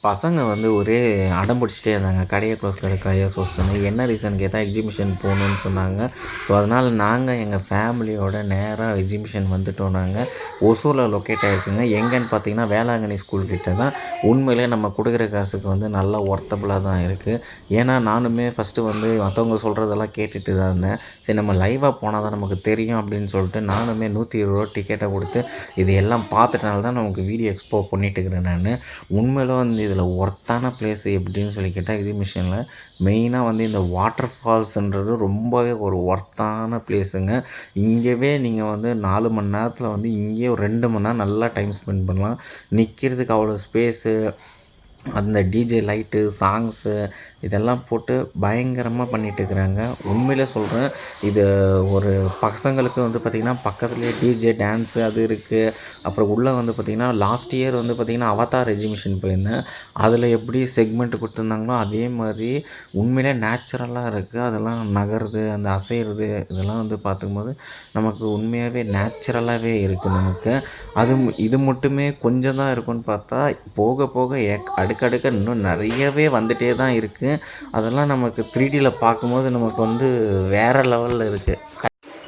பசங்க வந்து ஒரே அடம் பிடிச்சிட்டே இருந்தாங்க. கடைய க்ளோஸ் கடைய க்ளோஸ் பண்ணு. என்ன ரீசன் கேட்டா எக்ஸிபிஷன் போணும்னு சொன்னாங்க. ஸோ, அதனால நாங்க எங்க ஃபேமிலியோட நேரா எக்ஸிபிஷன் வந்துட்டோம் நாங்க. ஒசூர்ல லொக்கேட் ஆயிருக்குங்க. எங்கன்னு பார்த்தீங்கன்னா, வேளாங்கண்ணி ஸ்கூல் கிட்ட தான். உண்மையிலேயே நம்ம குடுக்குற காசுக்கு வந்து நல்லா ஒர்த்தபுளா தான் இருக்கு. ஏன்னா, நானுமே ஃபர்ஸ்ட்டு வந்து மத்தவங்க சொல்றதெல்லாம் கேட்டுட்டு தான் இருந்தேன். சரி நம்ம லைவா போனா தான் நமக்கு தெரியும் அப்படின்னு சொல்லிட்டு நானுமே ரூ. 120 டிக்கெட்ட குடுத்து இது எல்லாம் பார்த்துட்டனால தான் நமக்கு வீடியோ எக்ஸ்போ பண்ணிட்டுருக்கிறேன் நானு. உண்மையிலே வந்து இதில ஒர்த்தான பிளேஸ் எப்படின்னு சொல்லி கேட்டால் எக்ஸிபிஷனில் மெயினாக வந்து இந்த வாட்டர் ஃபால்ஸுன்றது ரொம்பவே ஒரு ஒர்த்தான பிளேஸுங்க. இங்கேவே நீங்கள் வந்து 4 மணி நேரத்தில் வந்து இங்கேயே ஒரு 2 மணி நேரம் நல்லா டைம் ஸ்பெண்ட் பண்ணலாம். நிற்கிறதுக்கு அவ்வளோ ஸ்பேஸு, அந்த டிஜே லைட்டு, சாங்ஸு இதெல்லாம் போட்டு பயங்கரமாக பண்ணிட்டுருக்குறாங்க. உண்மையிலே சொல்கிறேன், இது ஒரு பசங்களுக்கு வந்து பார்த்திங்கன்னா, பக்கத்துலேயே டிஜே டான்ஸு அது இருக்குது. அப்புறம் உள்ளே வந்து பார்த்திங்கன்னா, லாஸ்ட் இயர் வந்து பார்த்திங்கன்னா, அவதார் எக்ஸிபிஷன் போயிருந்தேன். அதில் எப்படி செக்மெண்ட் கொடுத்துருந்தாங்களோ, அதே மாதிரி உண்மையிலே நேச்சுரலாக இருக்குது. அதெல்லாம் நகருது, அந்த அசையிறது இதெல்லாம் வந்து பார்க்கும்போது நமக்கு உண்மையாகவே நேச்சுரலாகவே இருக்குது நமக்கு. இது மட்டுமே கொஞ்சம் தான் இருக்கும்னு பார்த்தா, போக போக அடுக்கடுக்க இன்னும் நிறையவே வந்துட்டே தான் இருக்குது. அதெல்லாம் நமக்கு 3Dல பார்க்கும்போது நமக்கு வந்து வேறு லெவலில் இருக்குது.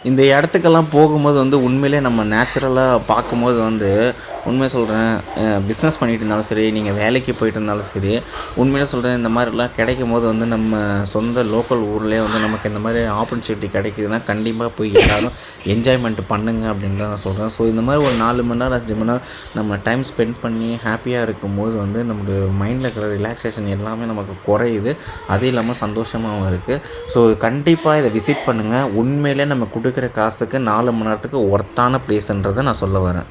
இந்த இடத்துக்கெல்லாம் போகும்போது வந்து உண்மையிலே நம்ம நேச்சுரலாக பார்க்கும்போது வந்து உண்மையை சொல்கிறேன், பிஸ்னஸ் பண்ணிகிட்டு இருந்தாலும் சரி, நீங்கள் வேலைக்கு போயிட்டு இருந்தாலும் சரி, உண்மையிலே சொல்கிறேன் இந்த மாதிரிலாம் கிடைக்கும்போது வந்து நம்ம சொந்த லோக்கல் ஊர்லேயே வந்து நமக்கு இந்த மாதிரி ஆப்பர்ச்சுனிட்டி கிடைக்குதுன்னா கண்டிப்பாக போய் எல்லோரும் என்ஜாய்மெண்ட் பண்ணுங்க அப்படின்னு தான் நான் சொல்கிறேன். ஸோ, இந்த மாதிரி ஒரு 4 மணி நேரம் 5 மணி நேரம் நம்ம டைம் ஸ்பெண்ட் பண்ணி ஹாப்பியாக இருக்கும்போது வந்து நம்மளுடைய மைண்டில் இருக்கிற ரிலாக்ஸேஷன் எல்லாமே நமக்கு குறையுது. அது இல்லாமல் சந்தோஷமாகவும் இருக்குது. ஸோ, கண்டிப்பாக இதை விசிட் பண்ணுங்கள். உண்மையிலே நம்ம கொடுக்குற காசுக்கு 4 மணி நேரத்துக்கு ஒர்த்தான பிளேஸ்ன்றதை நான் சொல்ல வரேன்.